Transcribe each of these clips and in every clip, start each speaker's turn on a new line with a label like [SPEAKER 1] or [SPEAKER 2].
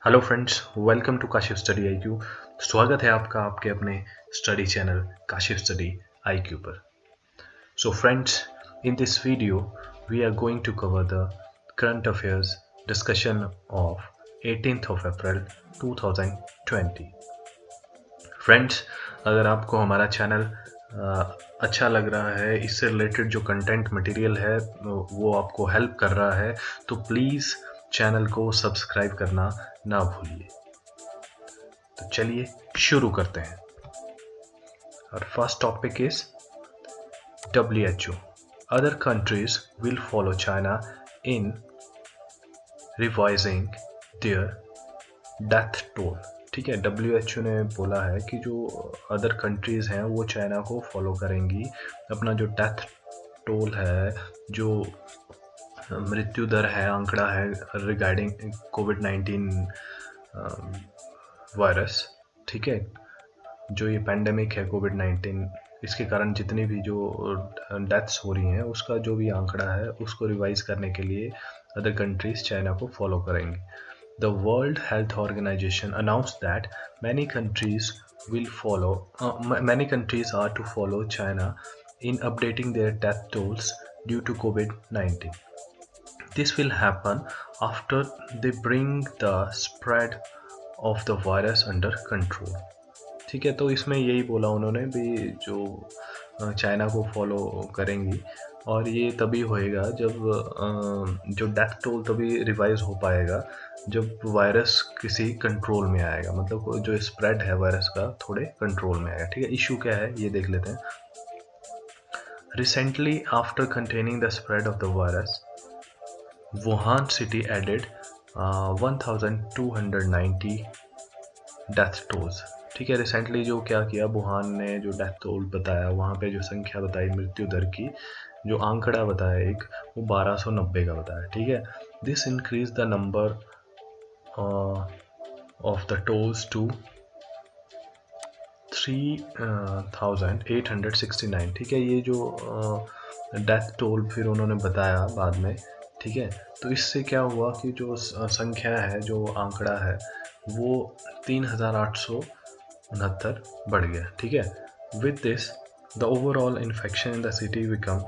[SPEAKER 1] Hello friends, welcome to Kashif study IQ. स्वागत है आपका आपके अपने study channel Kashif study IQ पर। So friends, in this video we are going to cover the current affairs discussion of 18th of April 2020। Friends, अगर आपको हमारा channel अच्छा लग रहा है, इससे रिलेटेड जो कंटेंट मटेरियल है वो आपको हेल्प कर रहा है, तो प्लीज़ चैनल को सब्सक्राइब करना ना भूलिए। तो चलिए शुरू करते हैं। और first topic is WHO। Other countries will follow China in revising there death toll. ठीक है, WHO ने बोला है कि जो अदर कंट्रीज हैं वो चाइना को फॉलो करेंगी, अपना जो डेथ टोल है, जो मृत्यु दर है, आंकड़ा है रिगार्डिंग कोविड-19 वायरस। ठीक है, जो ये पैंडेमिक है कोविड-19, इसके कारण जितनी भी जो डेथ्स हो रही हैं उसका जो भी आंकड़ा है उसको रिवाइज करने के लिए अदर कंट्रीज चाइना को फॉलो करेंगी। The World Health Organization announced that many countries many countries are to follow China in updating their death tolls due to COVID-19. This will happen after they bring the spread of the virus under control. ठीक है, तो इसमें यही बोला उन्होंने भी, जो China को फॉलो करेंगी, और ये तभी होएगा जब जो डेथ टोल तभी रिवाइज हो पाएगा जब वायरस किसी कंट्रोल में आएगा, मतलब जो स्प्रेड है वायरस का थोड़े कंट्रोल में आएगा। ठीक है, इशू क्या है ये देख लेते हैं। Recently after containing the spread of the virus, Wuhan city added 1290 death tolls. ठीक है, रिसेंटली जो क्या किया, वुहान ने जो डेथ टोल बताया, वहाँ पे जो संख्या बताई मृत्यु दर की, जो आंकड़ा बताया एक, वो 1290 का बताया। ठीक है, this increase the number of the tolls to 3869। ठीक है, ये जो डेथ टोल फिर उन्होंने बताया बाद में। ठीक है, तो इससे क्या हुआ कि जो संख्या है, जो आंकड़ा है, वो 3869 बढ़ गया। ठीक है, with this the overall infection in the city become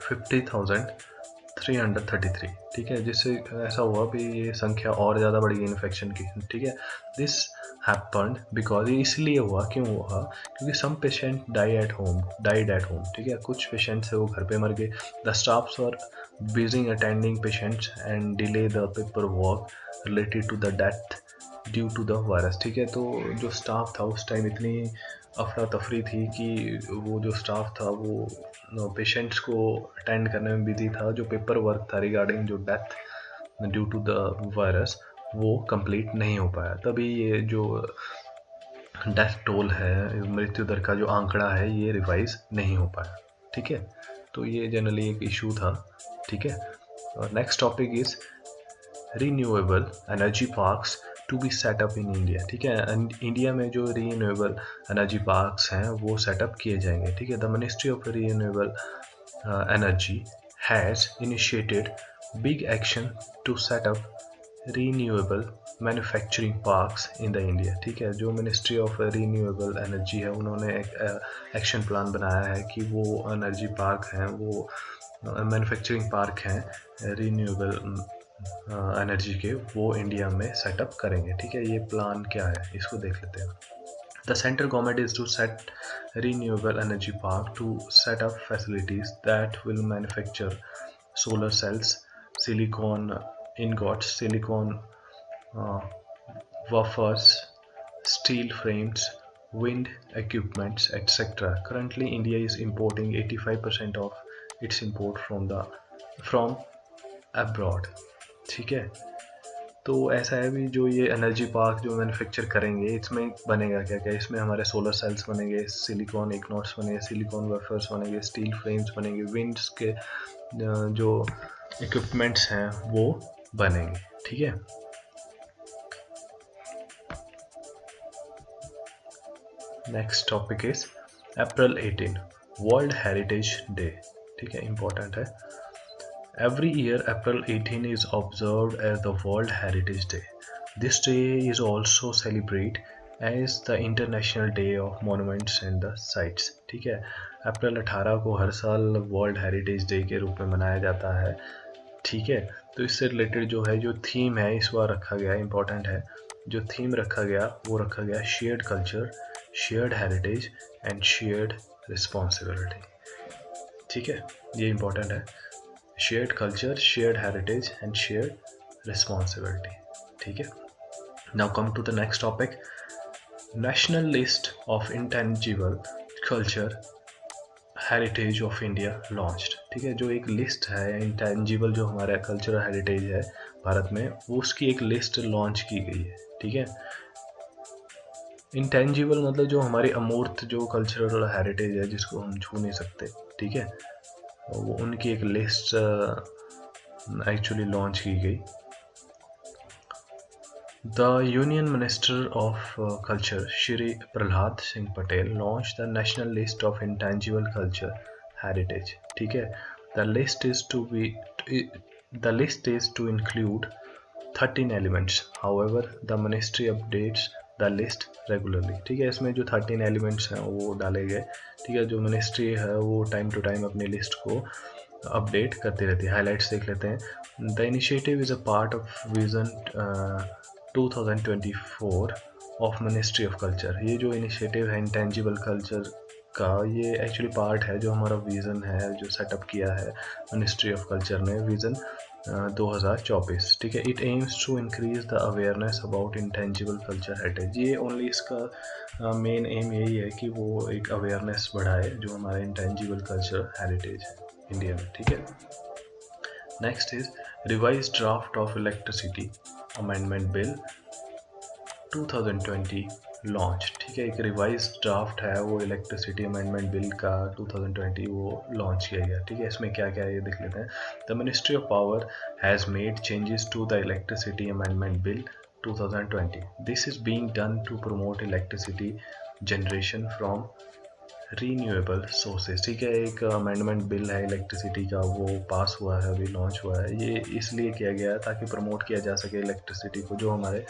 [SPEAKER 1] 50,333। ठीक है, जिससे ऐसा हुआ कि ये संख्या और ज़्यादा बढ़ गई इन्फेक्शन की। ठीक है, दिस हैपेंड बिकॉज, ये इसलिए हुआ, क्यों हुआ, क्योंकि some patient died at home. ठीक है, कुछ पेशेंट्स है वो घर पे मर गए। The staffs were busy attending patients and delay the paper work related to the death due to the virus. ठीक है, तो जो स्टाफ था उस टाइम इतनी अफरा तफरी थी कि वो जो स्टाफ था वो पेशेंट्स को अटेंड करने में बिजी था। जो पेपर वर्क था रिगार्डिंग जो death due to the virus, वो कंप्लीट नहीं हो पाया, तभी ये जो डेथ टोल है, मृत्यु दर का जो आंकड़ा है, ये रिवाइज नहीं हो पाया। ठीक है, तो ये जनरली एक इशू था। ठीक है, और next topic is renewable energy parks to be set up in India. ठीक है, इंडिया में जो रीन्यूएबल एनर्जी पार्क्स हैं वो सेटअप किए जाएंगे। ठीक है, the ministry of renewable energy has initiated big action to set up renewable manufacturing parks in the India. ठीक है, जो मिनिस्ट्री ऑफ रीन्यूएबल एनर्जी है, उन्होंने एक एक्शन प्लान बनाया है कि वो एनर्जी पार्क हैं, वो मैन्युफैक्चरिंग पार्क हैं रीन्यूएबल एनर्जी के, वो इंडिया में सेटअप करेंगे। ठीक है, ये प्लान क्या है इसको देख लेते हैं। The central government is to set renewable energy park to set up facilities that will manufacture solar cells, silicon ingots, silicon wafers, steel frames, wind equipments, etc. Currently, India is importing 85% of its import from abroad. ठीक है, तो ऐसा है भी, जो ये energy park जो manufacture करेंगे, इसमें बनेगा क्या क्या, इसमें हमारे सोलर सेल्स बनेंगे, सिलिकॉन इग्नोट्स बनेंगे, सिलिकॉन वेफर्स बनेंगे, स्टील फ्रेम्स बनेंगे, विंड्स के जो इक्विपमेंट्स हैं वो बनेंगे। ठीक है, next topic is April 18 world heritage day. ठीक है, इम्पोर्टेंट है। Every year, April 18 is observed as the World Heritage Day. This day is also celebrate as the international day of monuments and the sites. ठीक है, अप्रैल 18 को हर साल world heritage day के रूप में मनाया जाता है। ठीक है, तो इससे रिलेटेड जो है जो थीम है इस बार रखा गया, इंपॉर्टेंट है, जो थीम रखा गया वो रखा गया shared culture, shared heritage and shared responsibility. ठीक है, ये इंपॉर्टेंट है, shared culture, shared heritage and shared responsibility. ठीक है, now come to the next topic, national list of intangible culture heritage of India launched. ठीक है, जो एक लिस्ट है इंटेंजिबल जो हमारा कल्चरल हेरिटेज है भारत में, वो उसकी एक लिस्ट लॉन्च की गई है। ठीक है, इंटेंजिबल मतलब जो हमारी अमूर्त जो कल्चरल हेरिटेज है जिसको हम छू नहीं सकते। ठीक है, वो उनकी एक लिस्ट एक्चुअली लॉन्च की गई। The Union Minister of Culture, Shri Prahlad Singh Patel, launched the National List of Intangible Culture Heritage. ठीक है, the list is to include 13 elements. However, the ministry updates the list regularly. ठीक है, इसमें जो 13 elements हैं वो डाले गए। ठीक है, जो मिनिस्ट्री है वो टाइम टू टाइम अपनी लिस्ट को अपडेट करती रहती है। हाईलाइट्स देख लेते हैं। The initiative is a part of vision 2024 of ministry of culture. ये जो इनिशिएटिव है इंटेंजिबल कल्चर का, ये एक्चुअली पार्ट है जो हमारा विज़न है जो सेटअप किया है मिनिस्ट्री ऑफ कल्चर ने, विज़न 2024। ठीक है, it aims to increase the awareness about intangible culture heritage. ये ओनली इसका मेन एम यही है कि वो एक अवेयरनेस बढ़ाए जो हमारा इंटेंजिबल कल्चर हेरिटेज है इंडिया में। ठीक है, next is revise draft of electricity amendment bill 2020 launch. ठीक है, एक रिवाइज ड्राफ्ट है वो इलेक्ट्रिसिटी अमेंडमेंट बिल का 2020 वो लॉन्च किया गया। ठीक है, इसमें क्या क्या है ये देख लेते हैं। The ministry of power has made changes to the electricity amendment bill 2020। This is being done to promote electricity generation from renewable sources. ठीक है, एक अमेंडमेंट बिल है इलेक्ट्रिसिटी का, वो पास हुआ है, अभी लॉन्च हुआ है। ये इसलिए किया गया है ताकि प्रमोट किया जा सके इलेक्ट्रिसिटी को जो हमारे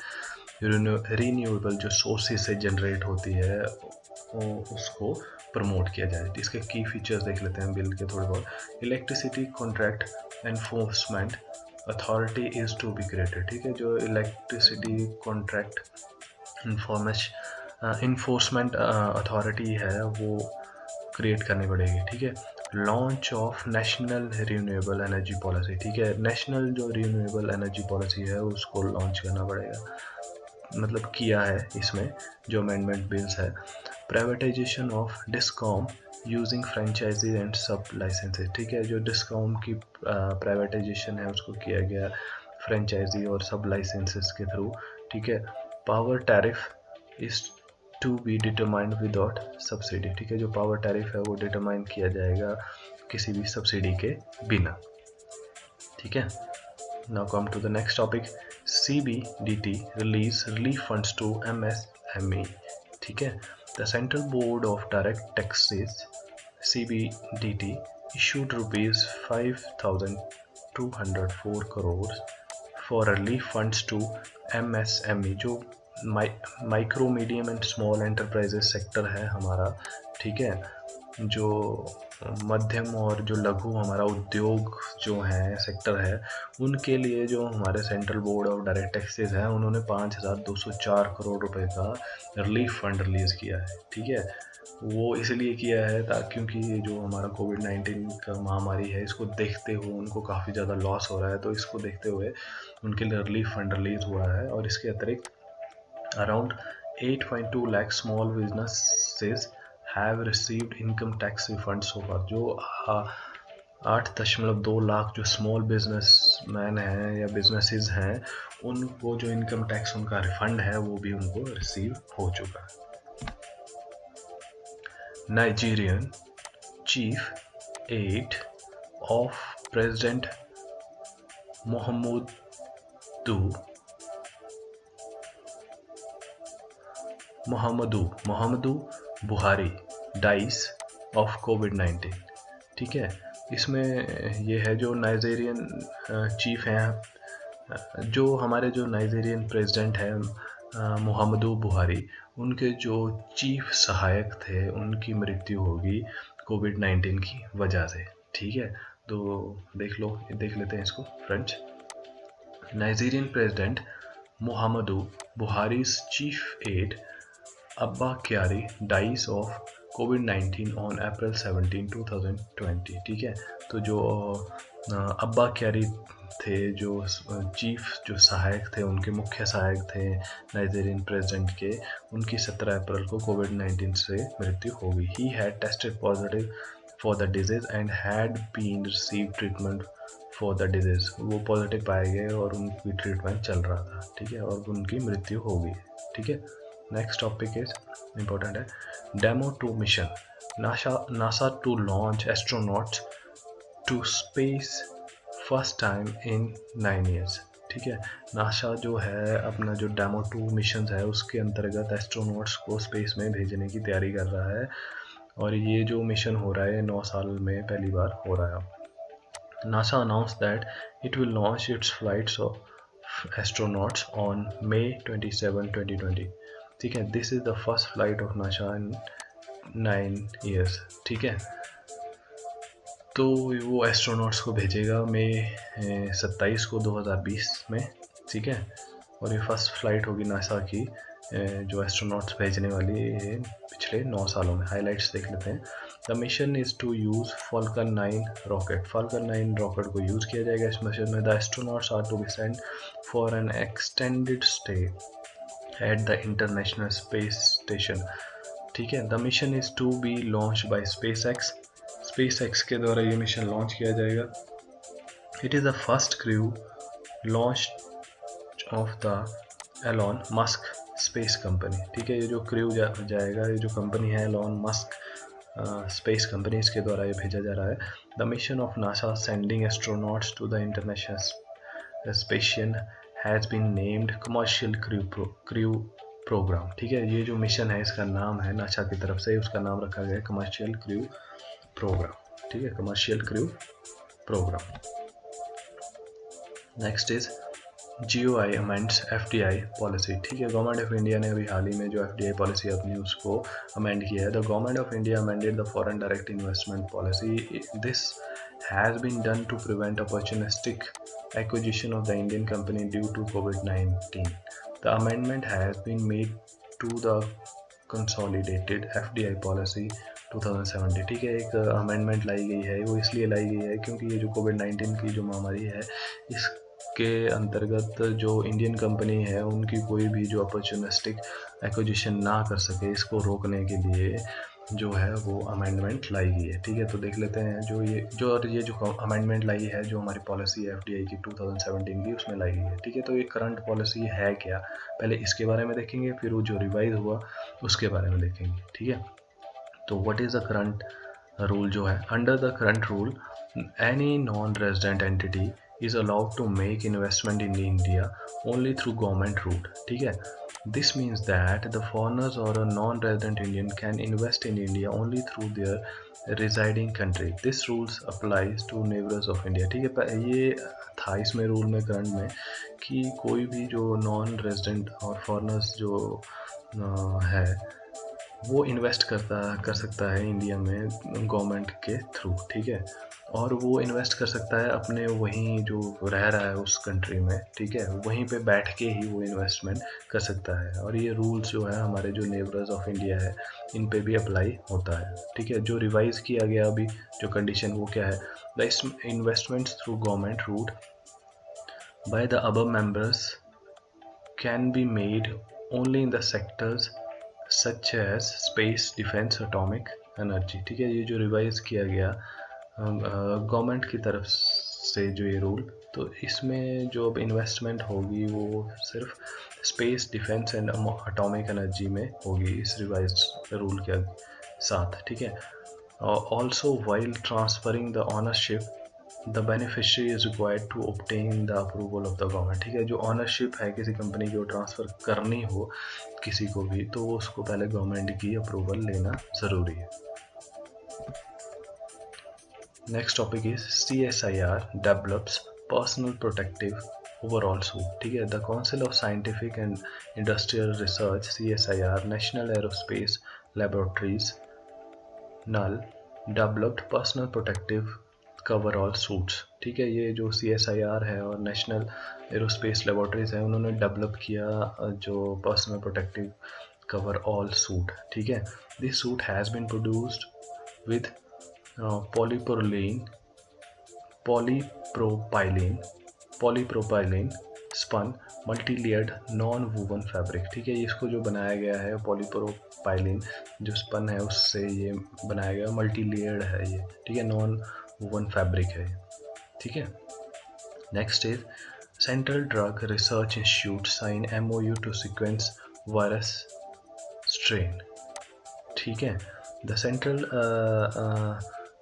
[SPEAKER 1] रीन्यूएबल जो सोर्सेज से जनरेट होती है उसको प्रमोट किया जाए। इसके की फीचर्स देख लेते हैं बिल के थोड़े बहुत। Electricity contract enforcement authority is to be created. ठीक है, जो इलेक्ट्रिसिटी कॉन्ट्रैक्ट इन्फोर्समेंट अथॉरिटी है वो क्रिएट करनी पड़ेगी। ठीक है, launch of national renewable energy policy. ठीक है, नेशनल जो रिन्यूएबल एनर्जी पॉलिसी है उसको लॉन्च करना पड़ेगा, मतलब किया है इसमें जो अमेंडमेंट बिल्स है। Privatisation of discom using franchisee and sub licences. ठीक है, जो डिस्कॉम की प्राइवेटाइजेशन है उसको किया गया फ्रेंचाइजी और सब लाइसेंसेस के थ्रू। ठीक है, power tariff is to be determined without subsidy. ठीक है, जो पावर टैरिफ है वो डिटरमाइन किया जाएगा किसी भी सब्सिडी के बिना। ठीक है, now come to the next topic, CBDT release relief funds to MSME। ठीक है, the Central Board of Direct Taxes CBDT issued rupees 5,204 crores for relief funds to MSME, जो micro medium and small enterprises sector है हमारा। ठीक है, जो मध्यम और जो लघु हमारा उद्योग जो है सेक्टर है, उनके लिए जो हमारे central Board of Direct taxes है उन्होंने 5,204 करोड़ रुपए का रिलीफ फंड रिलीज़ किया है। ठीक है, वो इसलिए किया है ताकि क्योंकि जो हमारा कोविड-19 का महामारी है इसको देखते हुए उनको काफ़ी ज़्यादा लॉस हो रहा है, तो इसको देखते हुए उनके लिए रिलीफ फंड रिलीज़ हुआ है। और इसके अतिरिक्त around 8.2 lakh small businesses have received income tax refund so far। जो 8.2 लाख जो स्मॉल बिजनेसमैन हैं या बिजनेसेस हैं उनको जो इनकम टैक्स उनका रिफंड है वो भी उनको रिसीव हो चुका है। Nigerian chief aide of president Muhammadu Buhari dies of कोविड-19। ठीक है, इसमें ये है जो नाइजीरियन चीफ हैं जो हमारे जो नाइजीरियन प्रेसिडेंट हैं मुहम्मदू बुहारी, उनके जो चीफ सहायक थे उनकी मृत्यु होगी कोविड-19 की वजह से। ठीक है, तो देख लेते हैं इसको friends. Nigerian president Muhammadu Buhari's chief aide Abba Kyari dies of कोविड-19 ऑन अप्रैल 17, 2020। ठीक है, तो जो अब्बा क्यारी थे, जो चीफ जो सहायक थे, उनके मुख्य सहायक थे नाइजीरियन प्रेसिडेंट के, उनकी 17 अप्रैल को कोविड-19 से मृत्यु हो गई। He had tested positive for the disease and had been receive treatment for the disease. वो पॉजिटिव पाए गए और उनकी ट्रीटमेंट चल रहा था। ठीक है, और उनकी मृत्यु हो गई। ठीक है, नेक्स्ट टॉपिक इज इम्पोर्टेंट है, demo 2 mission NASA to launch astronauts to space first time in 9 years। ठीक है, नासा जो है अपना जो डेमो 2 मिशन है उसके अंतर्गत एस्ट्रोनॉट्स को स्पेस में भेजने की तैयारी कर रहा है, और ये जो मिशन हो रहा है 9 साल में पहली बार हो रहा है। NASA announced that it will launch its flights of astronauts on May 27, 2020। ठीक है, this is the first flight of NASA in 9 years। ठीक है, तो वो एस्ट्रोनॉट्स को भेजेगा मई 27 को 2020 में। ठीक है, और ये फर्स्ट फ्लाइट होगी नासा की जो एस्ट्रोनॉट्स भेजने वाली है पिछले 9 सालों में। हाइलाइट्स देख लेते हैं। The mission is to use Falcon 9 rocket. Falcon 9 rocket को यूज़ किया जाएगा इस मिशन में। The astronauts are to be sent for an extended stay at the International Space Station. ठीक है, the mission is to be launch by SpaceX के द्वारा ये मिशन लॉन्च किया जाएगा। It is the first crew launch of the Elon Musk space company. ठीक है, ये जो क्रू जाएगा, ये जो कंपनी है एलॉन मस्क स्पेस कंपनी, इसके द्वारा ये भेजा जा रहा है। The mission of NASA sending astronauts to the International Station has been named Commercial crew programme. ठीक है, ये जो मिशन है इसका नाम है नासा की तरफ से, उसका नाम रखा गया है कमर्शियल क्रू प्रोग्राम। ठीक है, commercial crew program. Next is GOI amends FDI policy. ठीक है, गवर्नमेंट ऑफ इंडिया ने अभी हाल ही में जो FDI पॉलिसी अपनी उसको अमेंड किया है। The government of India amended the foreign direct investment policy. This has been done to prevent opportunistic acquisition of the Indian company due to COVID-19. The amendment has been made to the consolidated FDI policy 2070। ठीक है, एक amendment लाई गई है, वो इसलिए लाई गई है क्योंकि ये जो कोविड-19 की जो महामारी है इसके अंतर्गत जो इंडियन कंपनी है उनकी कोई भी जो अपॉर्चुनिस्टिक एक्विजिशन ना कर सके, इसको रोकने के लिए जो है वो अमेंडमेंट लाई गई है। ठीक है, तो देख लेते हैं ये जो अमेंडमेंट लाई है, जो हमारी पॉलिसी है FDI की 2017 की, उसमें लाई गई है। ठीक है, तो ये करंट पॉलिसी है क्या, पहले इसके बारे में देखेंगे, फिर वो जो रिवाइज हुआ उसके बारे में देखेंगे। ठीक है, तो what is the current rule जो है, under the current rule any non resident entity is allowed to make investment in India only through government route। ठीक है, this means that the foreigners or a non-resident Indian can invest in India only through their residing country। This rules applies to neighbors of India। ठीक है, ये था इसमें rule में current में कि कोई भी जो नॉन रेजिडेंट और फॉरेनर्स जो है वो इन्वेस्ट कर सकता है इंडिया में गवर्नमेंट के थ्रू। ठीक है, और वो इन्वेस्ट कर सकता है अपने वहीं जो रह रहा है उस कंट्री में। ठीक है, वहीं पे बैठ के ही वो इन्वेस्टमेंट कर सकता है, और ये रूल्स जो है हमारे जो नेबर्स ऑफ इंडिया है इन पे भी अप्लाई होता है। ठीक है, जो रिवाइज किया गया अभी जो कंडीशन वो क्या है, the investments through government route by the above members can be made only in the sectors such as space, defence, atomic energy. ठीक है, ये जो रिवाइज किया गया गवर्नमेंट की तरफ से जो ये रूल, तो इसमें जो अब इन्वेस्टमेंट होगी वो सिर्फ space, defence and atomic energy में होगी इस रिवाइज रूल के साथ। ठीक है, also while transferring the ownership the beneficiary is required to obtain the approval of the government. ठीक है, जो ऑनरशिप है किसी कंपनी की वो ट्रांसफ़र करनी हो किसी को भी, तो उसको पहले गवर्नमेंट की अप्रूवल लेना ज़रूरी है। Next topic is CSIR develops personal protective overall suit, ठीक है। The Council of Scientific and Industrial Research CSIR National Aerospace Laboratories NAL developed personal protective coverall suits, ठीक है। ये जो CSIR है और नेशनल एरोस्पेस लेबोरेटरीज है, उन्होंने डेवलप किया जो पर्सनल प्रोटेक्टिव कवरऑल सूट, ठीक है। This suit has been produced with polypropylene polypropylene spun multi-layered non-woven fabric, ठीक है। इसको जो बनाया गया है पॉलीप्रोपाइलिन जो स्पन है उससे ये बनाया गया, मल्टी लेयर्ड है ये, ठीक है। नॉन वूवन फैब्रिक है, ठीक है। Next is central drug research institute sign MOU to sequence virus strain, ठीक है। The central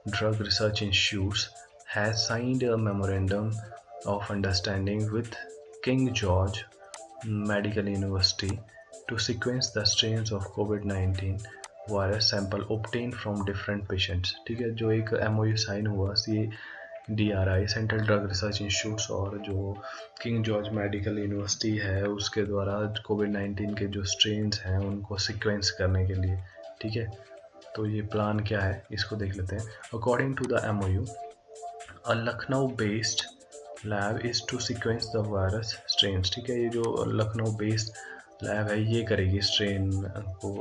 [SPEAKER 1] drug research institute has signed a memorandum of understanding with King George Medical University to sequence the strains of COVID-19 virus sample obtained from different patients, ठीक है। जो एक MOU sign हुआ CDRI central drug research institute और जो king George medical university है उसके द्वारा COVID-19 के जो स्ट्रेन्स हैं उनको सीक्वेंस करने के लिए, ठीक है। तो ये प्लान क्या है इसको देख लेते हैं। According to the MOU, A Lucknow based lab is to sequence the virus strains, ठीक है। ये जो लखनऊ बेस्ड लैब है ये करेगी स्ट्रेन को,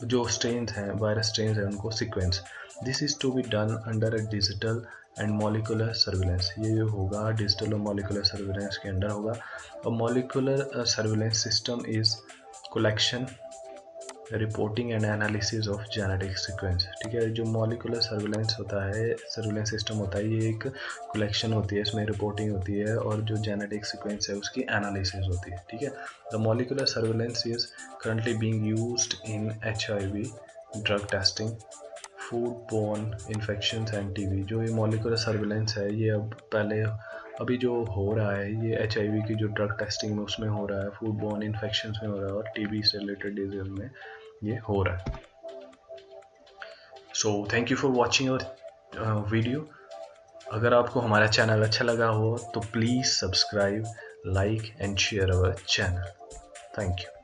[SPEAKER 1] जो स्ट्रेन्स हैं वायरस स्ट्रेन्स हैं उनको sequence. This is to be done under a digital and molecular surveillance, ये जो होगा डिजिटल और मॉलिकुलर सर्विलेंस के अंडर होगा। और molecular surveillance system is collection reporting and analysis of genetic sequence, ठीक है। जो मॉलिकुलर सर्विलेंस होता है, सर्विलेंस सिस्टम होता है, ये एक कलेक्शन होती है, इसमें रिपोर्टिंग होती है और जो जेनेटिक सीक्वेंस है उसकी एनालिसिस होती है, ठीक है। The molecular surveillance is currently being used in HIV drug testing, food borne infections and TB। जो ये मॉलिकुलर सर्विलेंस है ये अभी जो हो रहा है ये HIV की जो ड्रग टेस्टिंग में उसमें हो रहा है, फूड बोर्न इन्फेक्शंस में हो रहा है और TB से रिलेटेड डिजीज में ये हो रहा है। So thank you for watching our video. अगर आपको हमारा चैनल अच्छा लगा हो तो please subscribe, like and share our channel. Thank you.